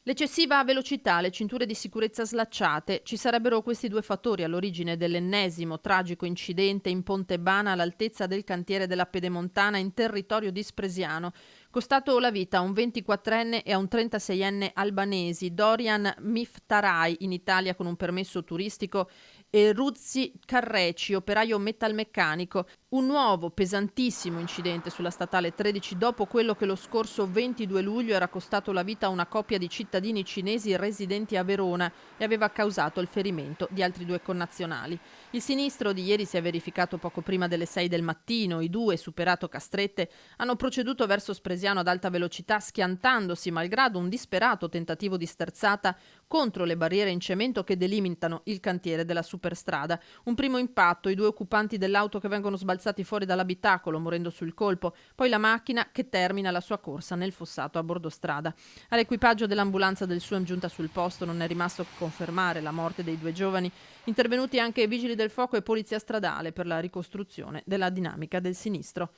L'eccessiva velocità, le cinture di sicurezza slacciate, ci sarebbero questi due fattori all'origine dell'ennesimo tragico incidente in Ponte Bana all'altezza del cantiere della Pedemontana in territorio di Spresiano. Costato la vita a un 24enne e a un 36enne albanesi, Dorian Miftarai in Italia con un permesso turistico e Ruzzi Carreci, operaio metalmeccanico. Un nuovo pesantissimo incidente sulla statale 13 dopo quello che lo scorso 22 luglio era costato la vita a una coppia di cittadini cinesi residenti a Verona e aveva causato il ferimento di altri due connazionali. Il sinistro di ieri si è verificato poco prima delle 6 del mattino. I due, superato Castrette, hanno proceduto verso Spresiano ad alta velocità schiantandosi malgrado un disperato tentativo di sterzata contro le barriere in cemento che delimitano il cantiere della superstrada. Un primo impatto, i due occupanti dell'auto che vengono sbalzati fuori dall'abitacolo morendo sul colpo, poi la macchina che termina la sua corsa nel fossato a bordo strada. All'equipaggio dell'ambulanza del SUEM giunta sul posto non è rimasto che confermare la morte dei due giovani, intervenuti anche vigili del fuoco e polizia stradale per la ricostruzione della dinamica del sinistro.